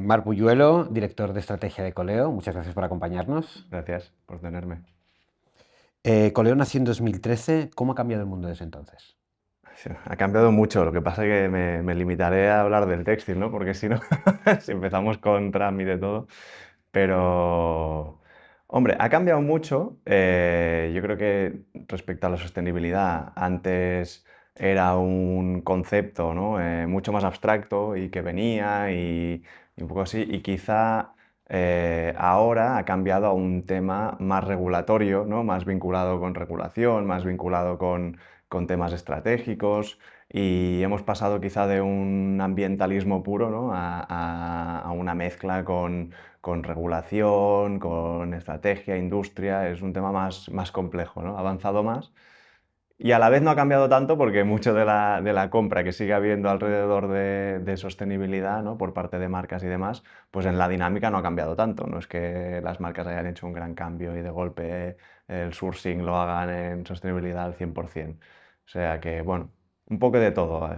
Marc Puyuelo, director de estrategia de Coleo, muchas gracias por acompañarnos. Gracias por tenerme. Coleo nació en 2013, ¿cómo ha cambiado el mundo desde entonces? Sí, ha cambiado mucho, lo que pasa es que me limitaré a hablar del textil, ¿no? Porque si no, si empezamos con Trump y de todo. Pero, hombre, ha cambiado mucho. Yo creo que respecto a la sostenibilidad, antes era un concepto, ¿no? Mucho más abstracto y que venía y un poco así. Y quizá ahora ha cambiado a un tema más regulatorio, ¿no? Más vinculado con regulación, más vinculado con temas estratégicos y hemos pasado quizá de un ambientalismo puro, ¿no? a una mezcla con regulación, con estrategia, industria. Es un tema más complejo, ¿no? Ha avanzado más y a la vez no ha cambiado tanto porque mucho de la compra que sigue habiendo alrededor de sostenibilidad, ¿no? Por parte de marcas y demás, pues en la dinámica no ha cambiado tanto. No es que las marcas hayan hecho un gran cambio y de golpe el sourcing lo hagan en sostenibilidad al 100%. O sea que, bueno, un poco de todo.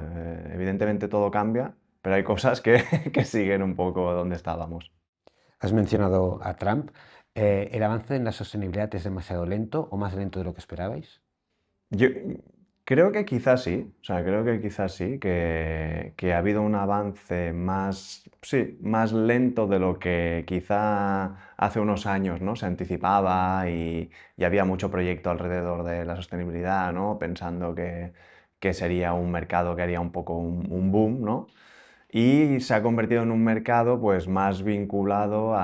Evidentemente todo cambia, pero hay cosas que, que siguen un poco donde estábamos. Has mencionado a Trump. ¿El avance en la sostenibilidad es demasiado lento o más lento de lo que esperabais? Yo creo que quizás sí, o sea, creo que quizás sí, que ha habido un avance más, sí, más lento de lo que quizá hace unos años, ¿no? Se anticipaba y había mucho proyecto alrededor de la sostenibilidad, ¿no? Pensando que sería un mercado que haría un poco un boom, ¿no? Y se ha convertido en un mercado pues más vinculado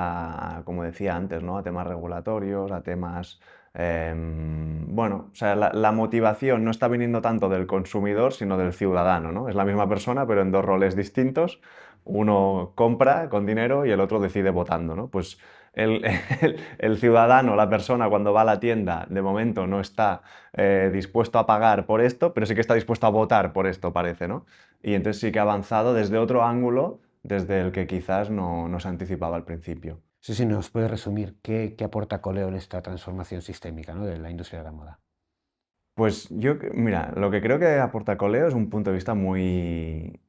como decía antes, ¿no? A temas regulatorios, a temas... bueno, o sea, la motivación no está viniendo tanto del consumidor, sino del ciudadano, ¿no? Es la misma persona, pero en dos roles distintos. Uno compra con dinero y el otro decide votando, ¿no? Pues el, el ciudadano, la persona, cuando va a la tienda, de momento no está dispuesto a pagar por esto, pero sí que está dispuesto a votar por esto, parece, ¿no? Y entonces sí que ha avanzado desde otro ángulo, desde el que quizás no se anticipaba al principio. Sí, sí, nos puede resumir qué aporta Coleo en esta transformación sistémica, ¿no? De la industria de la moda. Pues yo, mira, lo que creo que aporta Coleo es un punto de vista muy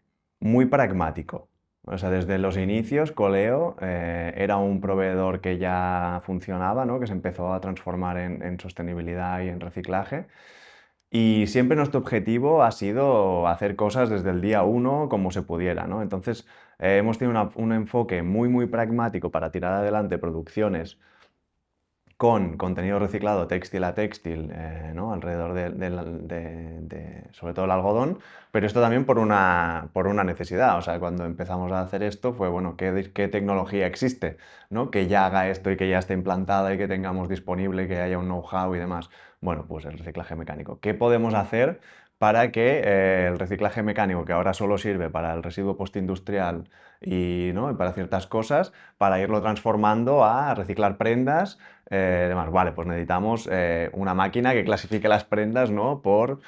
pragmático. O sea, desde los inicios, Coleo era un proveedor que ya funcionaba, ¿no? Que se empezó a transformar en sostenibilidad y en reciclaje. Y siempre nuestro objetivo ha sido hacer cosas desde el día uno como se pudiera, ¿no? Entonces, hemos tenido un enfoque muy pragmático para tirar adelante producciones con contenido reciclado textil a textil, ¿no? Alrededor sobre todo el algodón, pero esto también por una necesidad. O sea, cuando empezamos a hacer esto fue, bueno, ¿qué tecnología existe, ¿no? Que ya haga esto y que ya esté implantada y que tengamos disponible, que haya un know-how y demás? Bueno, pues el reciclaje mecánico. ¿Qué podemos hacer para que el reciclaje mecánico, que ahora solo sirve para el residuo postindustrial y, ¿no? y para ciertas cosas, para irlo transformando a reciclar prendas, demás? Vale, pues necesitamos una máquina que clasifique las prendas, ¿no? por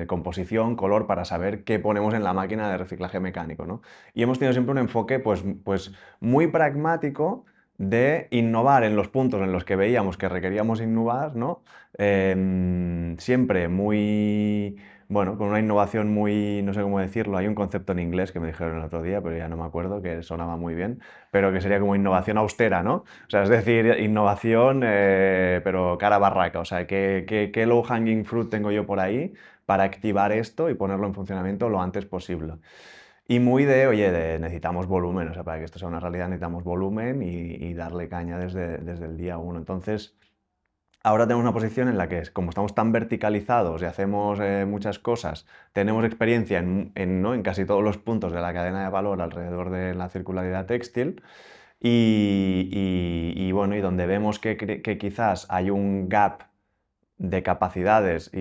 composición, color, para saber qué ponemos en la máquina de reciclaje mecánico, ¿no? Y hemos tenido siempre un enfoque pues muy pragmático de innovar en los puntos en los que veíamos que requeríamos innovar, ¿no? Siempre muy, bueno, con una innovación muy, no sé cómo decirlo, hay un concepto en inglés que me dijeron el otro día, pero ya no me acuerdo, que sonaba muy bien, pero que sería como innovación austera, ¿no? O sea, es decir, innovación, pero cara a barraca. O sea, ¿qué low hanging fruit tengo yo por ahí para activar esto y ponerlo en funcionamiento lo antes posible? Y muy de, oye, necesitamos volumen, o sea, para que esto sea una realidad necesitamos volumen y darle caña desde el día uno. Entonces, ahora tenemos una posición en la que, como estamos tan verticalizados y hacemos muchas cosas, tenemos experiencia ¿no? en casi todos los puntos de la cadena de valor alrededor de la circularidad textil y bueno, y donde vemos que quizás hay un gap de capacidades ¿no?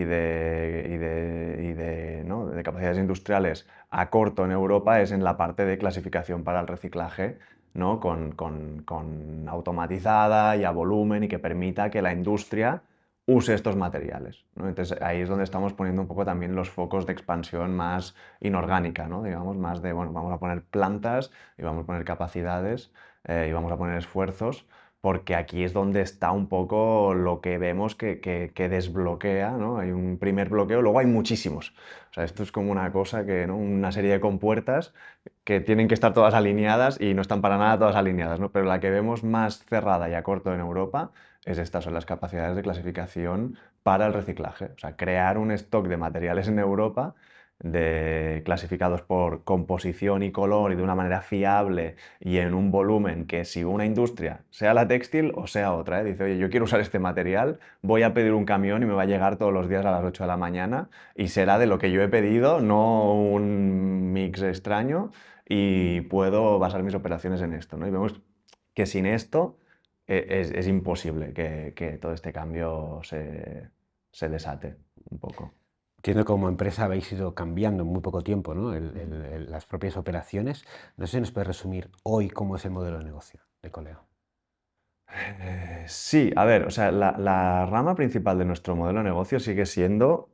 de capacidades industriales a corto en Europa es en la parte de clasificación para el reciclaje, ¿no? Con automatizada y a volumen y que permita que la industria use estos materiales, ¿no? Entonces ahí es donde estamos poniendo un poco también los focos de expansión más inorgánica, ¿no? Digamos, más de, bueno, vamos a poner plantas y vamos a poner capacidades y vamos a poner esfuerzos porque aquí es donde está un poco lo que vemos que desbloquea, ¿no? Hay un primer bloqueo, luego hay muchísimos. O sea, esto es como una cosa que, ¿no? Una serie de compuertas que tienen que estar todas alineadas y no están para nada todas alineadas, ¿no? Pero la que vemos más cerrada y a corto en Europa es estas, son las capacidades de clasificación para el reciclaje. O sea, crear un stock de materiales en Europa clasificados por composición y color y de una manera fiable y en un volumen que si una industria, sea la textil o sea otra, dice, oye, yo quiero usar este material, voy a pedir un camión y me va a llegar todos los días a las 8 de la mañana y será de lo que yo he pedido, no un mix extraño, y puedo basar mis operaciones en esto, ¿no? Y vemos que sin esto es imposible que todo este cambio se desate un poco. Entiendo que como empresa habéis ido cambiando en muy poco tiempo, ¿no? Las propias operaciones. No sé si nos puedes resumir hoy cómo es el modelo de negocio de Coleo. Sí, a ver, o sea, la rama principal de nuestro modelo de negocio sigue siendo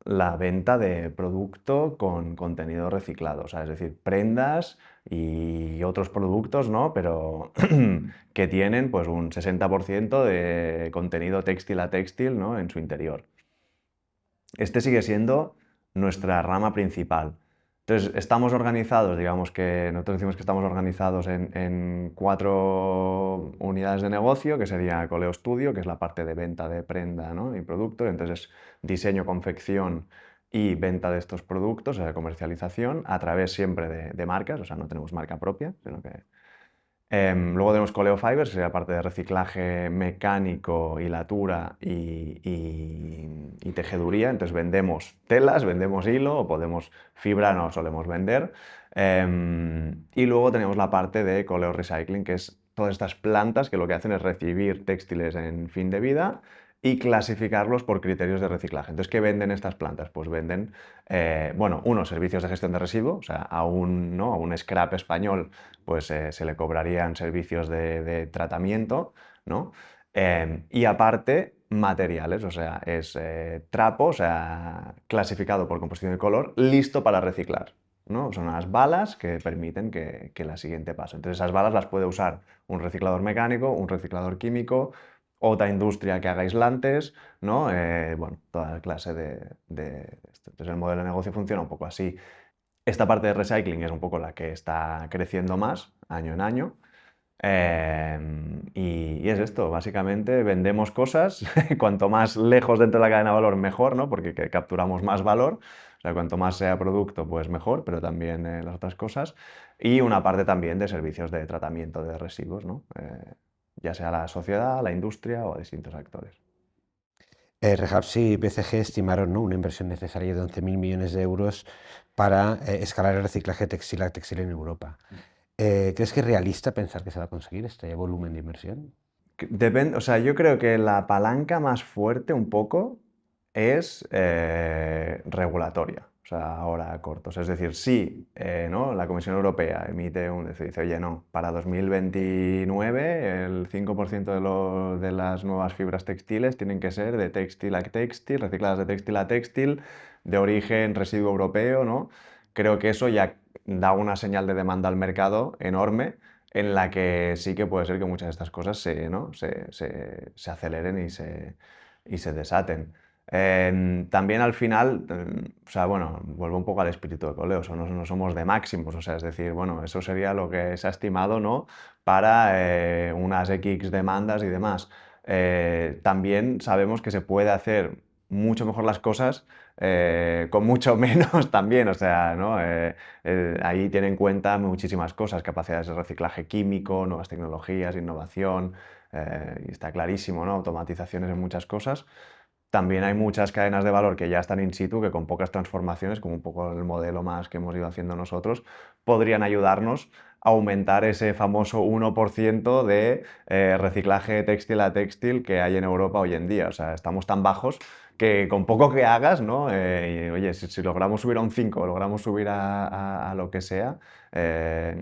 la venta de producto con contenido reciclado, o sea, es decir, prendas y otros productos, ¿no? Pero que tienen pues un 60% de contenido textil a textil, ¿no? En su interior. Este sigue siendo nuestra rama principal. Entonces, estamos organizados, digamos que nosotros decimos que estamos organizados en 4 unidades de negocio, que sería Coleo Studio, que es la parte de venta de prenda, ¿no? Y productos. Entonces, diseño, confección y venta de estos productos, o sea, comercialización, a través siempre de marcas, o sea, no tenemos marca propia, sino que luego tenemos Coleo Fibers, que sería parte de reciclaje mecánico, hilatura y tejeduría. Entonces vendemos telas, vendemos hilo, o podemos fibra, no solemos vender. Y luego tenemos la parte de Coleo Recycling, que es todas estas plantas que lo que hacen es recibir textiles en fin de vida y clasificarlos por criterios de reciclaje. Entonces, ¿qué venden estas plantas? Pues venden, bueno, unos servicios de gestión de residuos, o sea, ¿no? A un scrap español pues se le cobrarían servicios de tratamiento, ¿no? Y aparte, materiales, o sea, es trapo, o sea, clasificado por composición y color, listo para reciclar, ¿no? Son unas balas que permiten que la siguiente pase. Entonces, esas balas las puede usar un reciclador mecánico, un reciclador químico, otra industria que haga aislantes, ¿no? Bueno, toda clase de esto. Entonces, el modelo de negocio funciona un poco así. Esta parte de recycling es un poco la que está creciendo más año en año. Y es esto, básicamente vendemos cosas, cuanto más lejos dentro de la cadena de valor, mejor, ¿no? Porque capturamos más valor, o sea, cuanto más sea producto, pues mejor, pero también las otras cosas. Y una parte también de servicios de tratamiento de residuos, ¿no? Ya sea la sociedad, la industria o a distintos actores. Rehabsi y BCG estimaron, ¿no? Una inversión necesaria de 11.000 millones de euros para escalar el reciclaje textil a textil en Europa. ¿Crees que es realista pensar que se va a conseguir este volumen de inversión? Depende, o sea, yo creo que la palanca más fuerte un poco es regulatoria, o sea, ahora a cortos. Es decir, si ¿no? La Comisión Europea emite dice, oye, no, para 2029 el 5% de las nuevas fibras textiles tienen que ser de textil a textil, recicladas de textil a textil, de origen residuo europeo, ¿no? Creo que eso ya da una señal de demanda al mercado enorme en la que sí que puede ser que muchas de estas cosas ¿no? se aceleren y se desaten. También al final, o sea, bueno, vuelvo un poco al espíritu de Coleo, no somos de máximos, o sea, es decir, bueno, eso sería lo que se ha estimado, ¿no? Para unas X demandas y demás. También sabemos que se puede hacer mucho mejor las cosas con mucho menos también, o sea, ¿no? Ahí tiene en cuenta muchísimas cosas, capacidades de reciclaje químico, nuevas tecnologías, innovación, y está clarísimo, ¿no? Automatizaciones en muchas cosas. También hay muchas cadenas de valor que ya están in situ, que con pocas transformaciones, como un poco el modelo más que hemos ido haciendo nosotros, podrían ayudarnos a aumentar ese famoso 1% de reciclaje textil a textil que hay en Europa hoy en día. O sea, estamos tan bajos que con poco que hagas, ¿no? Oye, si logramos subir a un 5, logramos subir a lo que sea,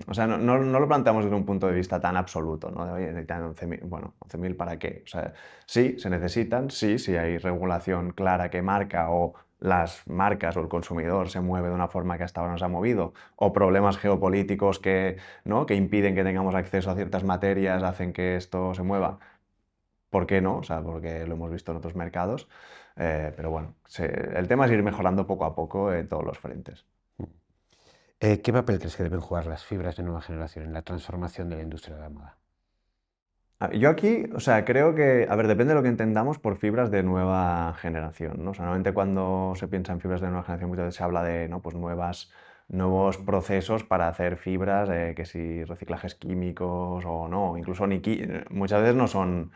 o sea, no lo planteamos desde un punto de vista tan absoluto, ¿no? De, oye, necesitan 11.000, bueno, 11.000 ¿para qué? O sea, sí, se necesitan, sí, hay regulación clara que marca o las marcas o el consumidor se mueve de una forma que hasta ahora no se ha movido, o problemas geopolíticos que, ¿no?, que impiden que tengamos acceso a ciertas materias, hacen que esto se mueva. ¿Por qué no? O sea, porque lo hemos visto en otros mercados. Pero bueno, el tema es ir mejorando poco a poco en todos los frentes. ¿Qué papel crees que deben jugar las fibras de nueva generación en la transformación de la industria de la moda? Yo aquí, o sea, creo que, a ver, depende de lo que entendamos por fibras de nueva generación, ¿no? O sea, normalmente cuando se piensa en fibras de nueva generación muchas veces se habla de, ¿no?, pues nuevos procesos para hacer fibras, que si reciclajes químicos o no, incluso muchas veces no son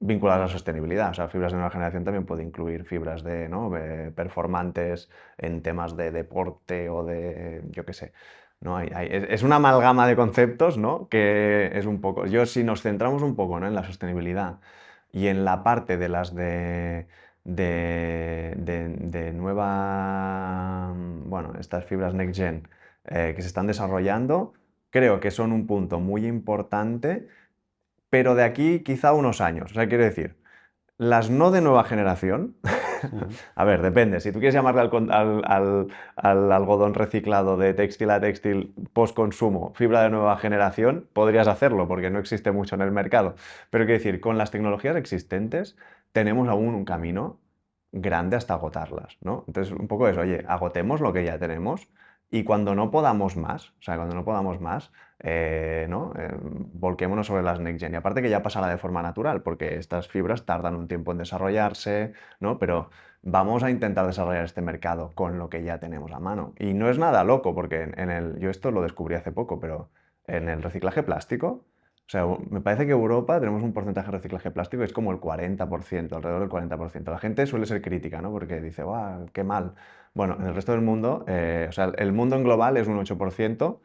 vinculadas a la sostenibilidad. O sea, fibras de nueva generación también puede incluir fibras de, ¿no?, performantes en temas de deporte o de, yo qué sé. ¿No? Es una amalgama de conceptos, ¿no?, que es un poco... Si nos centramos un poco, ¿no?, en la sostenibilidad y en la parte de las de nueva, bueno, estas fibras Next Gen que se están desarrollando, creo que son un punto muy importante, pero de aquí quizá unos años. O sea, quiero decir, las no de nueva generación, Ujú. a ver, depende. Si tú quieres llamarle al algodón reciclado de textil a textil post-consumo fibra de nueva generación, podrías hacerlo porque no existe mucho en el mercado. Pero quiero decir, con las tecnologías existentes tenemos aún un camino grande hasta agotarlas, ¿no? Entonces, un poco eso, oye, agotemos lo que ya tenemos y cuando no podamos más, o sea, cuando no podamos más, ¿no?, volquémonos sobre las Next Gen. Y aparte que ya pasará de forma natural, porque estas fibras tardan un tiempo en desarrollarse, ¿no? Pero vamos a intentar desarrollar este mercado con lo que ya tenemos a mano. Y no es nada loco, porque yo esto lo descubrí hace poco, pero en el reciclaje plástico, o sea, me parece que Europa tenemos un porcentaje de reciclaje plástico que es como el 40%, alrededor del 40%. La gente suele ser crítica, ¿no?, porque dice, ¡guau, qué mal! Bueno, en el resto del mundo, o sea, el mundo en global es un 8%,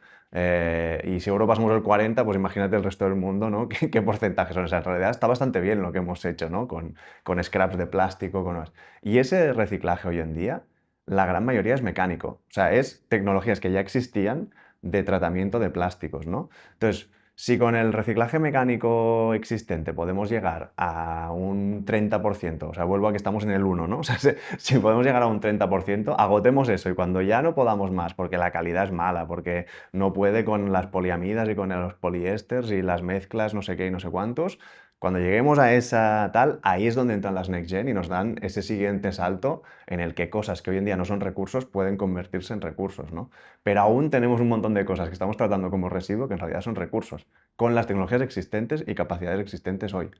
y si Europa somos el 40%, pues imagínate el resto del mundo, ¿no? ¿Qué porcentaje son? O sea, en realidad está bastante bien lo que hemos hecho, ¿no?, con scraps de plástico, y ese reciclaje hoy en día, la gran mayoría es mecánico. O sea, es tecnologías que ya existían de tratamiento de plásticos, ¿no? Entonces, si con el reciclaje mecánico existente podemos llegar a un 30%, o sea, vuelvo a que estamos en el 1, ¿no? O sea, si podemos llegar a un 30%, agotemos eso y cuando ya no podamos más, porque la calidad es mala, porque no puede con las poliamidas y con los poliésteres y las mezclas, no sé qué y no sé cuántos, cuando lleguemos a esa tal, ahí es donde entran las Next Gen y nos dan ese siguiente salto en el que cosas que hoy en día no son recursos pueden convertirse en recursos, ¿no? Pero aún tenemos un montón de cosas que estamos tratando como residuo que en realidad son recursos, con las tecnologías existentes y capacidades existentes hoy.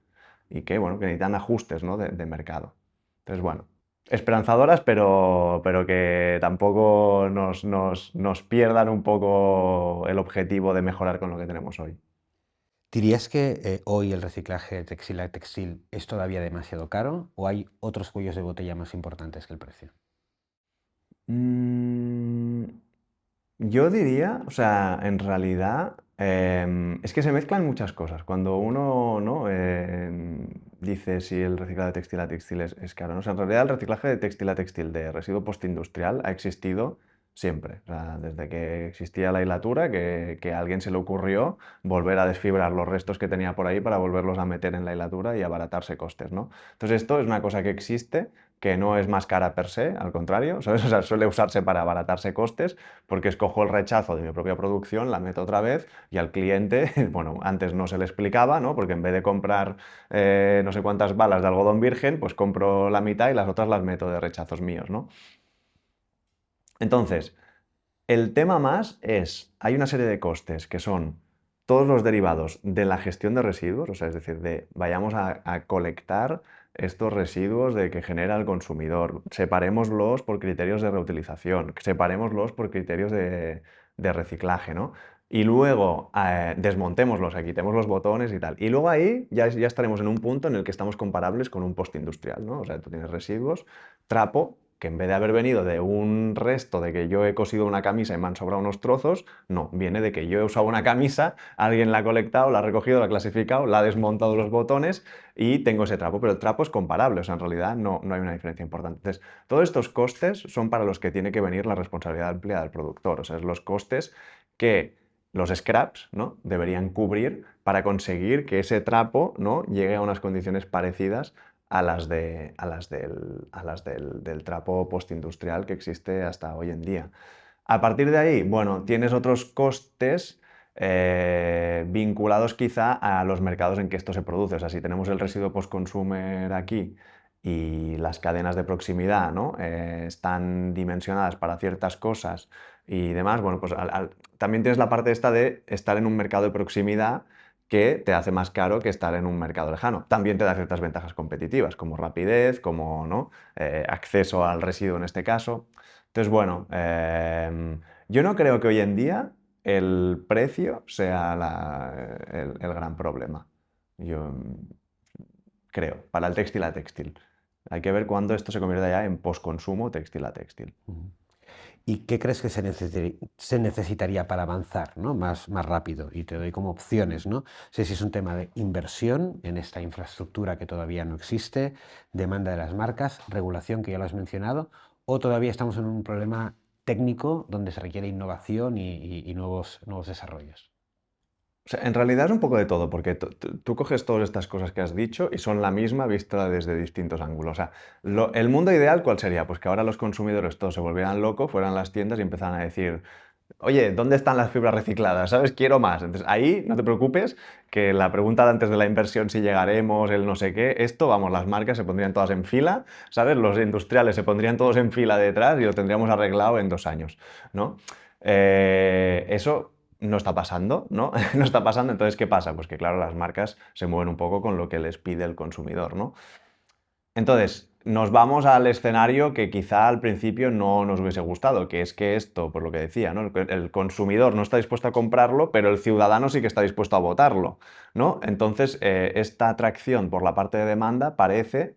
Y que, bueno, que necesitan ajustes, ¿no?, de mercado. Entonces, bueno, esperanzadoras, pero que tampoco nos pierdan un poco el objetivo de mejorar con lo que tenemos hoy. ¿Dirías que hoy el reciclaje de textil a textil es todavía demasiado caro o hay otros cuellos de botella más importantes que el precio? Mm, Yo diría, o sea, en realidad es que se mezclan muchas cosas. Cuando uno, ¿no?, dice si el reciclaje de textil a textil es caro, ¿no? O sea, en realidad el reciclaje de textil a textil de residuo postindustrial ha existido siempre. O sea, desde que existía la hilatura, que a alguien se le ocurrió volver a desfibrar los restos que tenía por ahí para volverlos a meter en la hilatura y abaratarse costes, ¿no? Entonces esto es una cosa que existe, que no es más cara per se, al contrario, ¿sabes? O sea, suele usarse para abaratarse costes, porque escojo el rechazo de mi propia producción, la meto otra vez y al cliente, bueno, antes no se le explicaba, ¿no?, porque en vez de comprar no sé cuántas balas de algodón virgen, pues compro la mitad y las otras las meto de rechazos míos, ¿no? Entonces, el tema más es, hay una serie de costes que son todos los derivados de la gestión de residuos, o sea, es decir, vayamos a colectar estos residuos de que genera el consumidor, separémoslos por criterios de reutilización, separémoslos por criterios de reciclaje, ¿no? Y luego desmontémoslos, quitemos los botones y tal. Y luego ahí ya estaremos en un punto en el que estamos comparables con un postindustrial, ¿no? O sea, tú tienes residuos, trapo, que en vez de haber venido de un resto de que yo he cosido una camisa y me han sobrado unos trozos, no, viene de que yo he usado una camisa, alguien la ha colectado, la ha recogido, la ha clasificado, la ha desmontado los botones y tengo ese trapo, pero el trapo es comparable, o sea, en realidad no hay una diferencia importante. Entonces, todos estos costes son para los que tiene que venir la responsabilidad amplia del productor, o sea, es los costes que los scraps, ¿no?, deberían cubrir para conseguir que ese trapo, ¿no?, llegue a unas condiciones parecidas del trapo postindustrial que existe hasta hoy en día. A partir de ahí, bueno, tienes otros costes vinculados quizá a los mercados en que esto se produce. O sea, si tenemos el residuo post-consumer aquí y las cadenas de proximidad, ¿no? Están dimensionadas para ciertas cosas y demás, bueno, pues también tienes la parte esta de estar en un mercado de proximidad que te hace más caro que estar en un mercado lejano. También te da ciertas ventajas competitivas, como rapidez, como, ¿no? Acceso al residuo en este caso. Entonces, bueno, yo no creo que hoy en día el precio sea el gran problema. Yo creo, para el textil a textil. Hay que ver cuándo esto se convierte ya en postconsumo textil a textil. Ujú. ¿Y qué crees que se necesitaría para avanzar, ¿no? Más rápido? Y te doy como opciones, ¿no? Sé si es un tema de inversión en esta infraestructura que todavía no existe, demanda de las marcas, regulación, que ya lo has mencionado, o todavía estamos en un problema técnico donde se requiere innovación y nuevos desarrollos. O sea, en realidad es un poco de todo, porque tú coges todas estas cosas que has dicho y son la misma vista desde distintos ángulos. O sea, el mundo ideal, ¿cuál sería? Pues que ahora los consumidores todos se volvieran locos, fueran a las tiendas y empezaran a decir, oye, ¿dónde están las fibras recicladas? ¿Sabes? Quiero más. Entonces, ahí no te preocupes, que la pregunta de antes de la inversión, si llegaremos, el no sé qué, esto, vamos, las marcas se pondrían todas en fila, ¿sabes? Los industriales se pondrían todos en fila detrás y lo tendríamos arreglado en 2 años, ¿no? Eso no está pasando, ¿no? No está pasando, entonces, ¿qué pasa? Pues que, claro, las marcas se mueven un poco con lo que les pide el consumidor, ¿no? Entonces, nos vamos al escenario que quizá al principio no nos hubiese gustado, que es que esto, por lo que decía, ¿no? El consumidor no está dispuesto a comprarlo, pero el ciudadano sí que está dispuesto a votarlo, ¿no? Entonces, esta atracción por la parte de demanda parece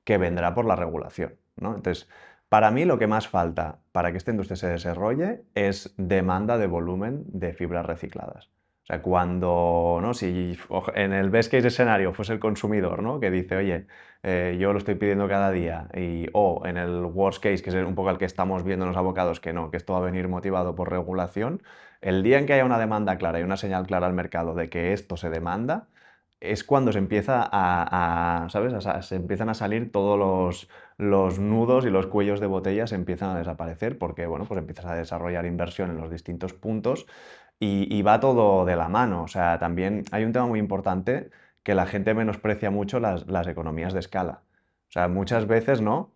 que vendrá por la regulación, ¿no? Entonces, para mí lo que más falta para que esta industria se desarrolle es demanda de volumen de fibras recicladas. O sea, cuando, ¿no? Si en el best case escenario fuese el consumidor, ¿no? Que dice, oye, yo lo estoy pidiendo cada día, o en el worst case, que es un poco el que estamos viendo en los abocados, que no, que esto va a venir motivado por regulación, el día en que haya una demanda clara y una señal clara al mercado de que esto se demanda, es cuando se empieza ¿sabes? Se empiezan a salir todos los nudos y los cuellos de botella se empiezan a desaparecer porque, bueno, pues empiezas a desarrollar inversión en los distintos puntos y va todo de la mano. O sea, también hay un tema muy importante que la gente menosprecia mucho las economías de escala. O sea, muchas veces, ¿no?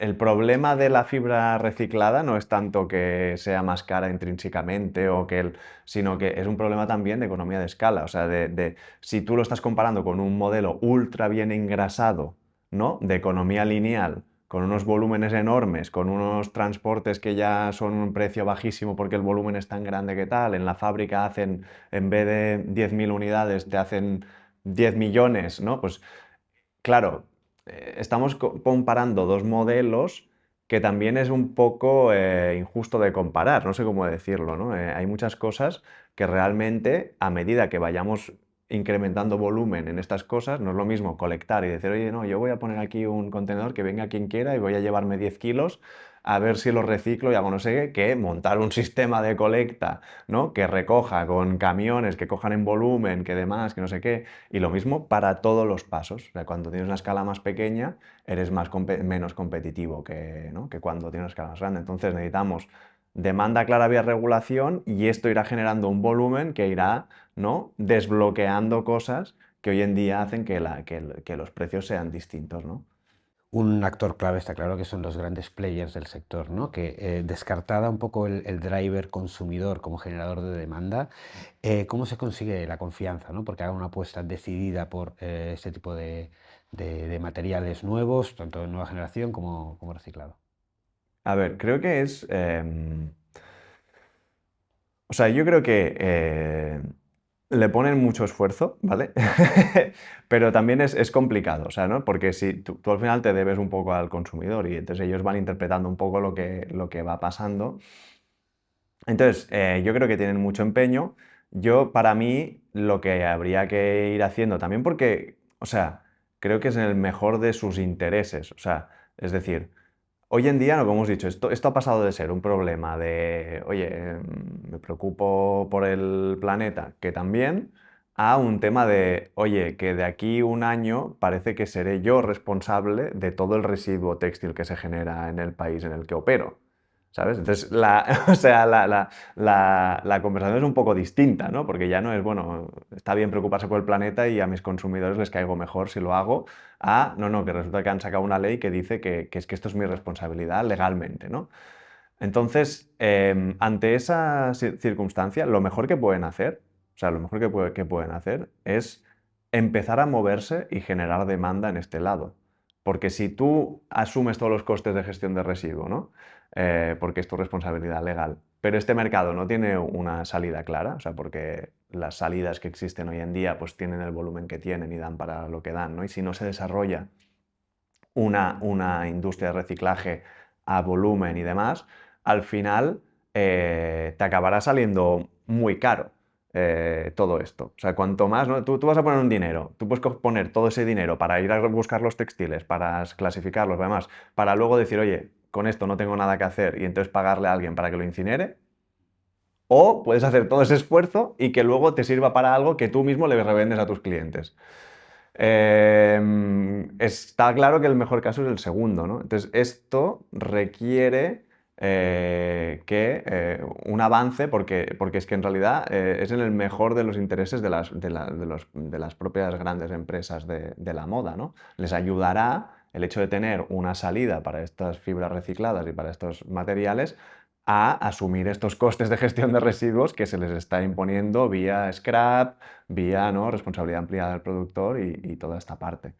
El problema de la fibra reciclada no es tanto que sea más cara intrínsecamente sino que es un problema también de economía de escala. O sea, si tú lo estás comparando con un modelo ultra bien engrasado, ¿no? De economía lineal, con unos volúmenes enormes, con unos transportes que ya son un precio bajísimo porque el volumen es tan grande que tal, en la fábrica hacen, en vez de 10.000 unidades, te hacen 10 millones, ¿no? Pues claro, estamos comparando dos modelos que también es un poco injusto de comparar, no sé cómo decirlo, ¿no? Hay muchas cosas que realmente, a medida que vayamos incrementando volumen en estas cosas, no es lo mismo colectar y decir, oye, no, yo voy a poner aquí un contenedor que venga quien quiera y voy a llevarme 10 kilos a ver si lo reciclo y hago no sé qué, que montar un sistema de colecta, ¿no? Que recoja con camiones, que cojan en volumen, que demás, que no sé qué. Y lo mismo para todos los pasos. O sea, cuando tienes una escala más pequeña, eres menos competitivo que, ¿no? que cuando tienes una escala más grande. Entonces necesitamos demanda clara vía regulación y esto irá generando un volumen que irá, ¿no? desbloqueando cosas que hoy en día hacen que los precios sean distintos, ¿no? Un actor clave está claro que son los grandes players del sector, ¿no? Que descartada un poco el driver consumidor como generador de demanda, ¿cómo se consigue la confianza, ¿no? Porque haga una apuesta decidida por este tipo de materiales nuevos, tanto de nueva generación como reciclado. A ver, creo que es... o sea, yo creo que le ponen mucho esfuerzo, ¿vale? Pero también es complicado, o sea, ¿no? Porque si tú al final te debes un poco al consumidor y entonces ellos van interpretando un poco lo que va pasando. Entonces, yo creo que tienen mucho empeño. Para mí, lo que habría que ir haciendo también porque, o sea, creo que es en el mejor de sus intereses. O sea, es decir, hoy en día, como hemos dicho, esto ha pasado de ser un problema de, oye, me preocupo por el planeta, que también, a un tema de, oye, que de aquí un año parece que seré yo responsable de todo el residuo textil que se genera en el país en el que opero. ¿Sabes? Entonces, o sea, la conversación es un poco distinta, ¿no? Porque ya no es, bueno, está bien preocuparse por el planeta y a mis consumidores les caigo mejor si lo hago, no, que resulta que han sacado una ley que dice que es que esto es mi responsabilidad legalmente, ¿no? Entonces, ante esa circunstancia, lo mejor que pueden hacer, o sea, lo mejor que pueden hacer es empezar a moverse y generar demanda en este lado. Porque si tú asumes todos los costes de gestión de residuo, ¿no? Porque es tu responsabilidad legal, pero este mercado no tiene una salida clara, o sea, porque las salidas que existen hoy en día pues tienen el volumen que tienen y dan para lo que dan, ¿no? Y si no se desarrolla una industria de reciclaje a volumen y demás, al final te acabará saliendo muy caro todo esto. O sea, cuanto más, ¿no? Tú vas a poner un dinero, tú puedes poner todo ese dinero para ir a buscar los textiles, para clasificarlos, además, para luego decir, oye, con esto no tengo nada que hacer y entonces pagarle a alguien para que lo incinere. O puedes hacer todo ese esfuerzo y que luego te sirva para algo que tú mismo le revendes a tus clientes. Está claro que el mejor caso es el segundo, ¿no? Entonces, esto requiere un avance porque es que en realidad es en el mejor de los intereses de las propias grandes empresas de la moda, ¿no? Les ayudará el hecho de tener una salida para estas fibras recicladas y para estos materiales a asumir estos costes de gestión de residuos que se les está imponiendo vía scrap, vía, ¿no? responsabilidad ampliada del productor y toda esta parte.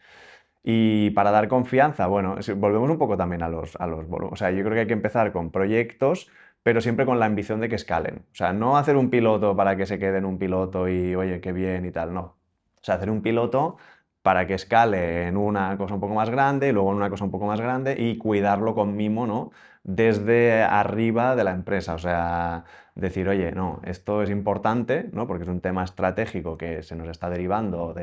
Y para dar confianza, bueno, volvemos un poco también a los volúmenes. O sea, yo creo que hay que empezar con proyectos, pero siempre con la ambición de que escalen. O sea, no hacer un piloto para que se quede en un piloto y, oye, qué bien y tal, no. O sea, hacer un piloto para que escale en una cosa un poco más grande, luego en una cosa un poco más grande y cuidarlo con mimo, ¿no? Desde arriba de la empresa. O sea, decir, oye, no, esto es importante, ¿no? Porque es un tema estratégico que se nos está derivando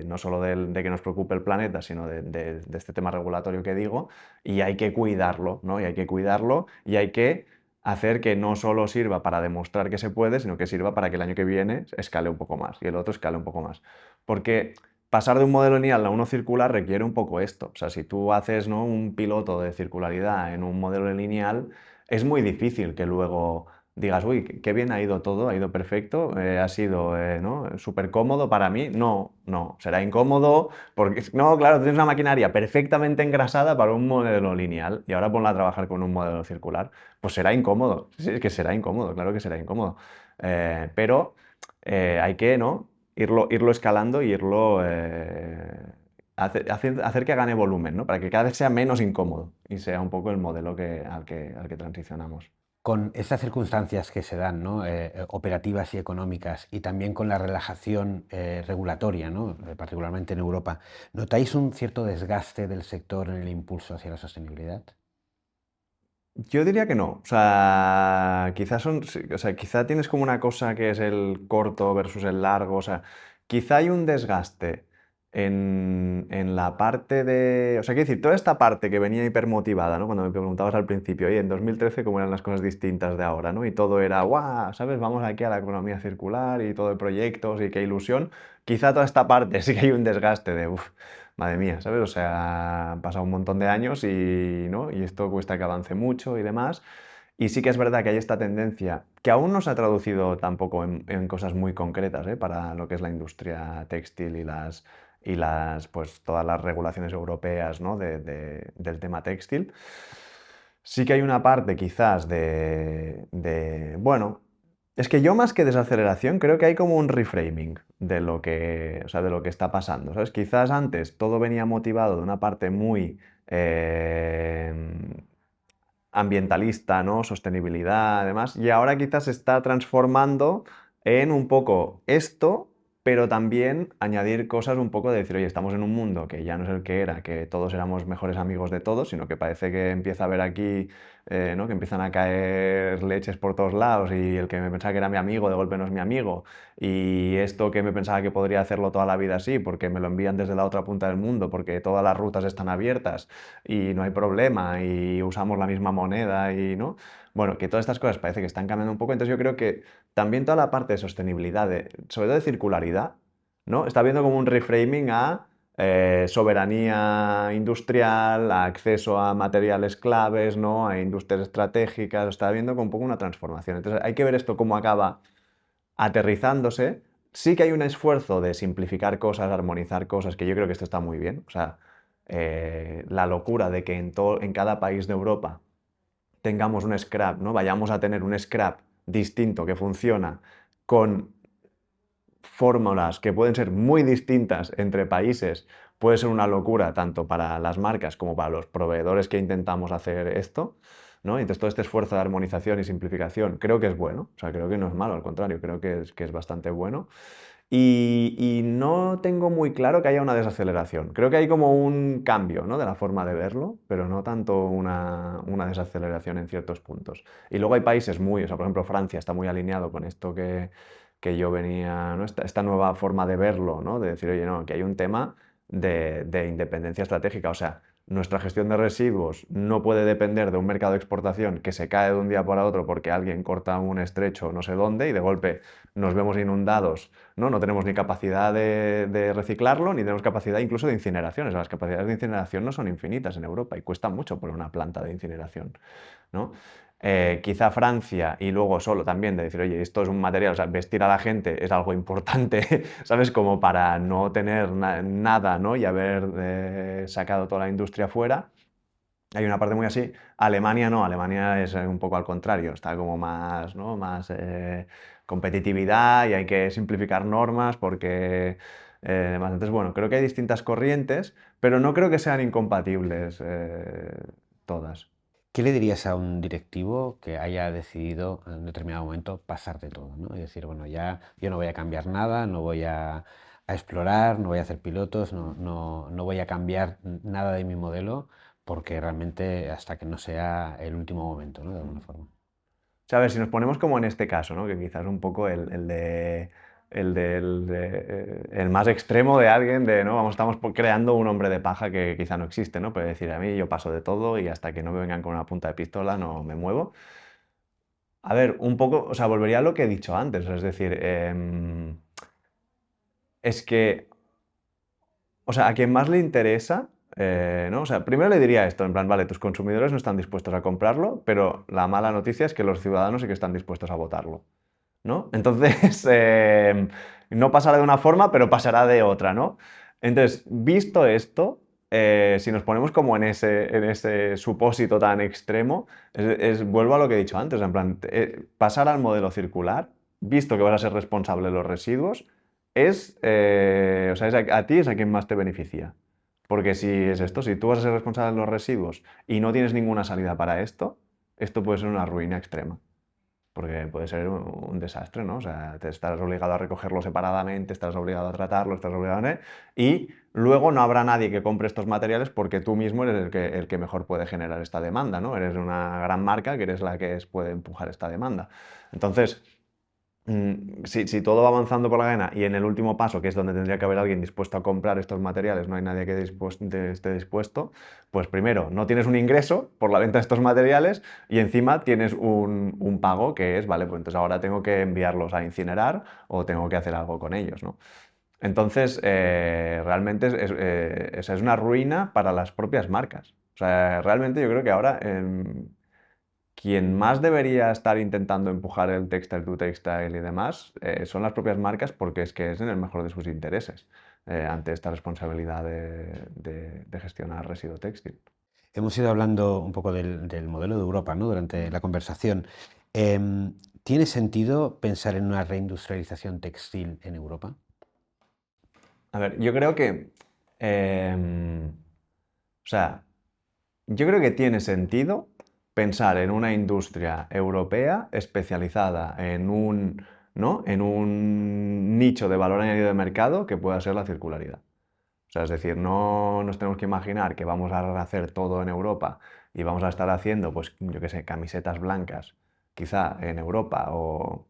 no solo de que nos preocupe el planeta, sino de este tema regulatorio que digo, y hay que cuidarlo, ¿no? Y hay que cuidarlo y hay que hacer que no solo sirva para demostrar que se puede, sino que sirva para que el año que viene escale un poco más y el otro escale un poco más. Porque pasar de un modelo lineal a uno circular requiere un poco esto. O sea, si tú haces, ¿no? un piloto de circularidad en un modelo lineal, es muy difícil que luego digas, uy, qué bien ha ido todo, ha ido perfecto, ha sido ¿no? súper cómodo para mí. No, no, será incómodo porque, no, claro, tienes una maquinaria perfectamente engrasada para un modelo lineal y ahora ponla a trabajar con un modelo circular. Pues será incómodo, sí, es que será incómodo, claro que será incómodo. Pero hay que, ¿no? irlo escalando y irlo... hacer que gane volumen, ¿no? Para que cada vez sea menos incómodo y sea un poco el modelo al que transicionamos. Con estas circunstancias que se dan, ¿no? Operativas y económicas, y también con la relajación regulatoria, ¿no? Particularmente en Europa, ¿notáis un cierto desgaste del sector en el impulso hacia la sostenibilidad? Yo diría que no. O sea, quizás sí, o sea, quizá tienes como una cosa que es el corto versus el largo. O sea, quizá hay un desgaste en la parte de. O sea, quiero decir, toda esta parte que venía hipermotivada, ¿no? Cuando me preguntabas al principio, oye, en 2013, ¿cómo eran las cosas distintas de ahora, ¿no? Y todo era, guau, ¿sabes? Vamos aquí a la economía circular y todo de proyectos y qué ilusión. Quizá toda esta parte sí que hay un desgaste de, uff, madre mía, ¿sabes? O sea, han pasado un montón de años ¿no? y esto cuesta que avance mucho y demás. Y sí que es verdad que hay esta tendencia que aún no se ha traducido tampoco en cosas muy concretas, para lo que es la industria textil pues todas las regulaciones europeas, ¿no? del tema textil. Sí que hay una parte quizás bueno, es que yo más que desaceleración creo que hay como un reframing o sea, de lo que está pasando, ¿sabes? Quizás antes todo venía motivado de una parte muy ambientalista, ¿no? Sostenibilidad, además, y ahora quizás se está transformando en un poco esto, pero también añadir cosas un poco de decir, oye, estamos en un mundo que ya no es el que era, que todos éramos mejores amigos de todos, sino que parece que empieza a haber aquí, ¿no? Que empiezan a caer leches por todos lados y el que me pensaba que era mi amigo de golpe no es mi amigo y esto que me pensaba que podría hacerlo toda la vida así, porque me lo envían desde la otra punta del mundo, porque todas las rutas están abiertas y no hay problema y usamos la misma moneda y, ¿no? Bueno, que todas estas cosas parece que están cambiando un poco, entonces yo creo que también toda la parte de sostenibilidad, sobre todo de circularidad, ¿no? Está viendo como un reframing a soberanía industrial, a acceso a materiales claves, ¿no? A industrias estratégicas, está viendo como un poco una transformación. Entonces hay que ver esto cómo acaba aterrizándose. Sí que hay un esfuerzo de simplificar cosas, armonizar cosas, que yo creo que esto está muy bien. O sea, la locura de que en cada país de Europa tengamos un scrap, ¿no? Vayamos a tener un scrap distinto que funciona con fórmulas que pueden ser muy distintas entre países, puede ser una locura tanto para las marcas como para los proveedores que intentamos hacer esto, ¿no? Entonces todo este esfuerzo de armonización y simplificación creo que es bueno, o sea, creo que no es malo, al contrario, creo que es bastante bueno. Y no tengo muy claro que haya una desaceleración. Creo que hay como un cambio, ¿no? De la forma de verlo, pero no tanto una desaceleración en ciertos puntos. Y luego hay países muy, o sea, por ejemplo, Francia está muy alineado con esto que yo venía, ¿no? Esta nueva forma de verlo, ¿no? De decir, oye, no, que hay un tema de independencia estratégica. O sea, nuestra gestión de residuos no puede depender de un mercado de exportación que se cae de un día para otro porque alguien corta un estrecho no sé dónde y de golpe nos vemos inundados, ¿no? No tenemos ni capacidad de reciclarlo, ni tenemos capacidad incluso de incineración. O sea, las capacidades de incineración no son infinitas en Europa y cuesta mucho poner una planta de incineración, ¿no? Quizá Francia y luego solo también de decir, oye, esto es un material, o sea, vestir a la gente es algo importante, ¿sabes? Como para no tener nada, ¿no? Y haber sacado toda la industria fuera. Hay una parte muy así. Alemania no, Alemania es un poco al contrario, está como más, ¿no? Más competitividad y hay que simplificar normas porque demás. Entonces, bueno, creo que hay distintas corrientes, pero no creo que sean incompatibles todas. ¿Qué le dirías a un directivo que haya decidido en un determinado momento pasar de todo, ¿no? Y decir, bueno, ya yo no voy a cambiar nada, no voy a explorar, no voy a hacer pilotos, no voy a cambiar nada de mi modelo, porque realmente hasta que no sea el último momento, ¿no? De alguna forma. O sea, a ver, si nos ponemos como en este caso, ¿no? Que quizás un poco el más extremo de alguien, de, ¿no? Vamos, estamos creando un hombre de paja que quizá no existe, ¿no? Puede decir, a mí yo paso de todo y hasta que no me vengan con una punta de pistola no me muevo. A ver, un poco, o sea, volvería a lo que he dicho antes, es decir, es que, o sea, a quien más le interesa, ¿no? O sea, primero le diría esto, en plan, vale, tus consumidores no están dispuestos a comprarlo, pero la mala noticia es que los ciudadanos sí que están dispuestos a votarlo, ¿no? Entonces, no pasará de una forma, pero pasará de otra, ¿no? Entonces, visto esto, si nos ponemos como en ese supósito tan extremo, vuelvo a lo que he dicho antes, en plan, pasar al modelo circular, visto que vas a ser responsable de los residuos, o sea, a ti es a quien más te beneficia. Porque si es esto, si tú vas a ser responsable de los residuos y no tienes ninguna salida para esto puede ser una ruina extrema porque puede ser un desastre, ¿no? O sea, te estás obligado a recogerlo separadamente, estás obligado a tratarlo, estás obligado a... Y luego no habrá nadie que compre estos materiales porque tú mismo eres el que mejor puede generar esta demanda, ¿no? Eres una gran marca que eres la que puede empujar esta demanda. Entonces, si todo va avanzando por la gana y en el último paso, que es donde tendría que haber alguien dispuesto a comprar estos materiales, no hay nadie que esté dispuesto, pues primero, no tienes un ingreso por la venta de estos materiales y encima tienes un pago que es, vale, pues entonces ahora tengo que enviarlos a incinerar o tengo que hacer algo con ellos, ¿no? Entonces, realmente esa es una ruina para las propias marcas. O sea, realmente yo creo que ahora quien más debería estar intentando empujar el textile to textile y demás son las propias marcas porque es que es en el mejor de sus intereses ante esta responsabilidad de gestionar residuo textil. Hemos ido hablando un poco del modelo de Europa, ¿no? Durante la conversación. ¿Tiene sentido pensar en una reindustrialización textil en Europa? A ver, yo creo que, o sea, yo creo que tiene sentido pensar en una industria europea especializada ¿no? En un nicho de valor añadido de mercado que pueda ser la circularidad. O sea, es decir, no nos tenemos que imaginar que vamos a hacer todo en Europa y vamos a estar haciendo, pues, yo qué sé, camisetas blancas, quizá en Europa, o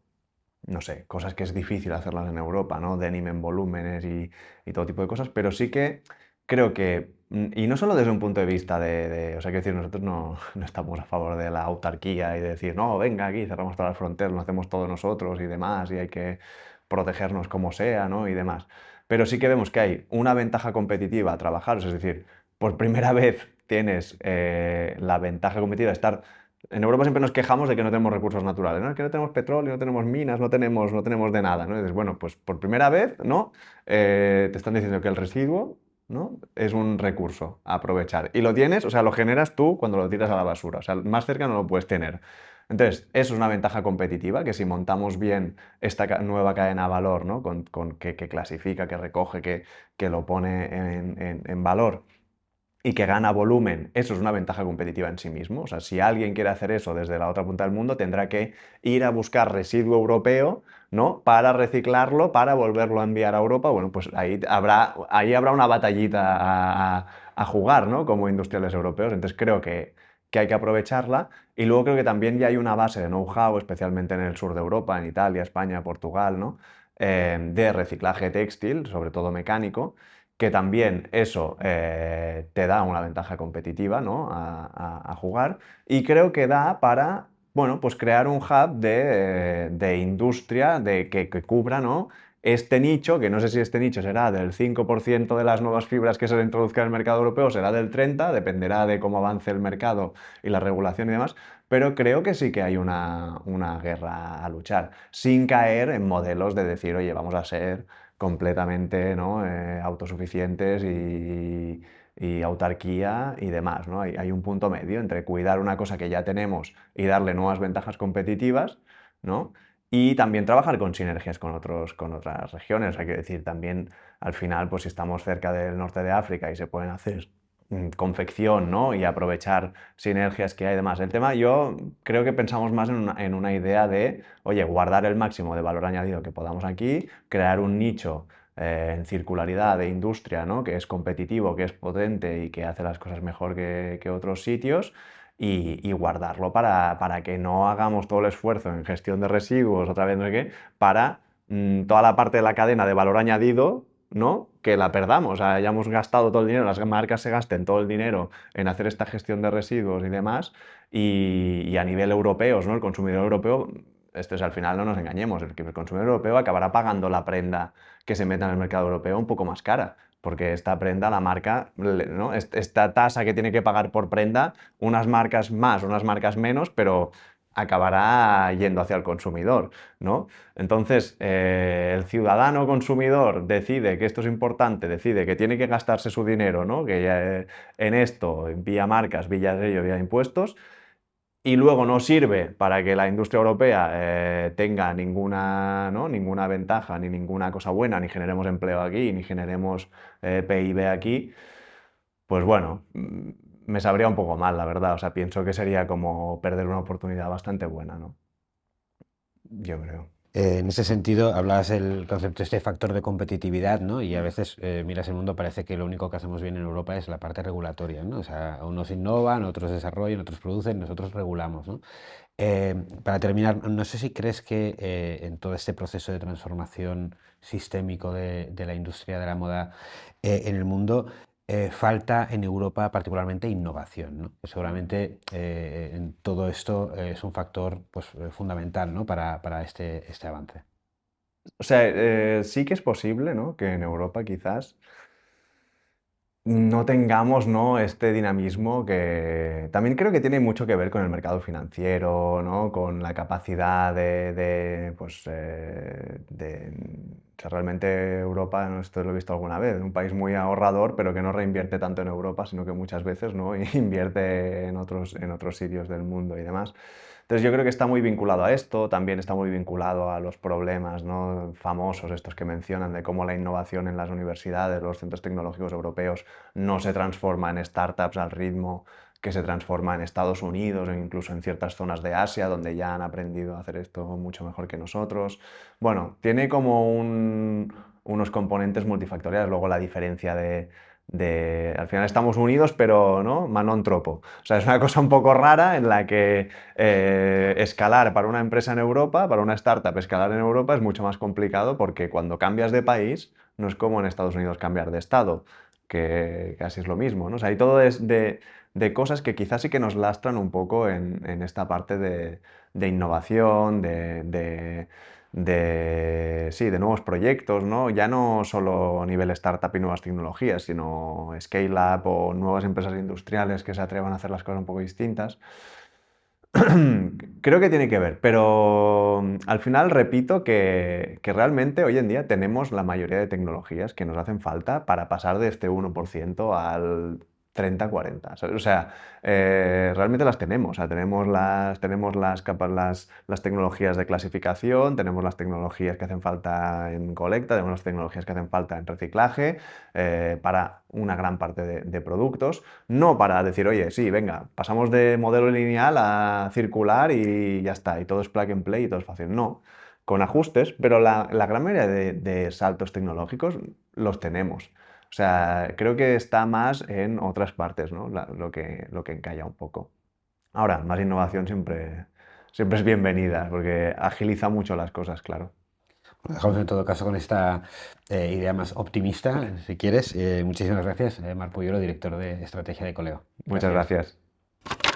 no sé, cosas que es difícil hacerlas en Europa, ¿no? Denim en volúmenes y todo tipo de cosas, pero sí que creo que, y no solo desde un punto de vista o sea, quiero decir, nosotros no estamos a favor de la autarquía y de decir, no, venga aquí, cerramos todas las fronteras, lo hacemos todos nosotros y demás, y hay que protegernos como sea, ¿no? Y demás. pero sí que vemos que hay una ventaja competitiva a trabajaros, es decir, por primera vez tienes la ventaja competitiva de estar... En Europa siempre nos quejamos de que no tenemos recursos naturales, ¿no? Es que no tenemos petróleo, no tenemos minas, no tenemos de nada, ¿no? Y dices, bueno, pues por primera vez, ¿no? Te están diciendo que el residuo, ¿no? Es un recurso a aprovechar. Y lo tienes, o sea, lo generas tú cuando lo tiras a la basura. O sea, más cerca no lo puedes tener. Entonces, eso es una ventaja competitiva, que si montamos bien esta nueva cadena de valor, ¿no? Que clasifica, que recoge, que lo pone en valor y que gana volumen, eso es una ventaja competitiva en sí mismo. O sea, si alguien quiere hacer eso desde la otra punta del mundo, tendrá que ir a buscar residuo europeo, ¿no? Para reciclarlo, para volverlo a enviar a Europa. Bueno, pues ahí habrá una batallita a jugar, ¿no? Como industriales europeos. Entonces creo que hay que aprovecharla. Y luego creo que también ya hay una base de know-how, especialmente en el sur de Europa, en Italia, España, Portugal, ¿no? De reciclaje textil, sobre todo mecánico, que también eso te da una ventaja competitiva, ¿no? a jugar, y creo que da para, bueno, pues crear un hub de industria que cubra, ¿no? Este nicho, que no sé si este nicho será del 5% de las nuevas fibras que se introduzcan en el mercado europeo, será del 30%, dependerá de cómo avance el mercado y la regulación y demás, pero creo que sí que hay una guerra a luchar, sin caer en modelos de decir, oye, vamos a ser completamente, ¿no? Autosuficientes y autarquía y demás, ¿no? Hay un punto medio entre cuidar una cosa que ya tenemos y darle nuevas ventajas competitivas, ¿no? Y también trabajar con sinergias con otras regiones. Hay que decir, también al final, pues si estamos cerca del norte de África y se pueden hacer confección, ¿no? Y aprovechar sinergias que hay, demás. El tema, yo creo que pensamos más en una idea de, oye, guardar el máximo de valor añadido que podamos aquí, crear un nicho en circularidad de industria, ¿no? Que es competitivo, que es potente y que hace las cosas mejor que otros sitios, y guardarlo para que no hagamos todo el esfuerzo en gestión de residuos, otra vez no sé qué, para toda la parte de la cadena de valor añadido, ¿no? Que la perdamos, o sea, hayamos gastado todo el dinero, las marcas se gasten todo el dinero en hacer esta gestión de residuos y demás, y a nivel europeo, ¿no? El consumidor europeo, esto es al final, no nos engañemos, el consumidor europeo acabará pagando la prenda que se meta en el mercado europeo un poco más cara, porque esta prenda, la marca, ¿no? Esta tasa que tiene que pagar por prenda, unas marcas más, unas marcas menos, pero acabará yendo hacia el consumidor, ¿no? Entonces, el ciudadano consumidor decide que esto es importante, decide que tiene que gastarse su dinero, ¿no? Que en esto, vía marcas, vía sello, vía impuestos, y luego no sirve para que la industria europea tenga ninguna, ¿no? ninguna ventaja, ni ninguna cosa buena, ni generemos empleo aquí, ni generemos PIB aquí, pues bueno, me sabría un poco mal, la verdad. O sea, pienso que sería como perder una oportunidad bastante buena, ¿no? Yo creo. En ese sentido, hablabas del concepto este factor de competitividad, ¿no? Y a veces miras el mundo, parece que lo único que hacemos bien en Europa es la parte regulatoria, ¿no? O sea, unos innovan, otros desarrollan, otros producen, nosotros regulamos, ¿no? Para terminar, no sé si crees que en todo este proceso de transformación sistémico de la industria de la moda en el mundo, falta en Europa particularmente innovación, ¿no? Que seguramente en todo esto es un factor pues, fundamental, ¿no? para este avance. O sea, sí que es posible, ¿no? Que en Europa quizás no tengamos, ¿no? Este dinamismo que también creo que tiene mucho que ver con el mercado financiero, ¿no? Con la capacidad pues, o sea, realmente Europa, ¿no? Esto lo he visto alguna vez, un país muy ahorrador, pero que no reinvierte tanto en Europa, sino que muchas veces, ¿no? Invierte en otros sitios del mundo y demás. Entonces yo creo que está muy vinculado a esto, también está muy vinculado a los problemas, ¿no? famosos estos que mencionan de cómo la innovación en las universidades, los centros tecnológicos europeos no se transforma en startups al ritmo que se transforma en Estados Unidos o incluso en ciertas zonas de Asia donde ya han aprendido a hacer esto mucho mejor que nosotros. Bueno, tiene como unos componentes multifactoriales, luego la diferencia al final estamos unidos, pero ¿no? Manon tropo. O sea, es una cosa un poco rara en la que escalar para una empresa en Europa, para una startup, escalar en Europa es mucho más complicado porque cuando cambias de país no es como en Estados Unidos cambiar de estado, que casi es lo mismo, ¿no? O sea, hay todo de cosas que quizás sí que nos lastran un poco en esta parte de innovación, sí, de nuevos proyectos, ¿no? Ya no solo a nivel startup y nuevas tecnologías, sino scale-up o nuevas empresas industriales que se atrevan a hacer las cosas un poco distintas. Creo que tiene que ver, pero al final repito que realmente hoy en día tenemos la mayoría de tecnologías que nos hacen falta para pasar de este 1% al 30-40. O sea, realmente las tenemos. O sea, tenemos las tecnologías de clasificación, tenemos las tecnologías que hacen falta en colecta, tenemos las tecnologías que hacen falta en reciclaje para una gran parte de productos. No para decir, oye, sí, venga, pasamos de modelo lineal a circular y ya está, y todo es plug and play y todo es fácil. No, con ajustes, pero la gran mayoría de saltos tecnológicos los tenemos. O sea, creo que está más en otras partes, ¿no? Lo que encalla un poco. Ahora, más innovación siempre es bienvenida, porque agiliza mucho las cosas, claro. Lo dejamos en todo caso con esta idea más optimista, si quieres. Muchísimas gracias, Marc Puyolo, director de estrategia de Coleo. Muchas Gracias. gracias.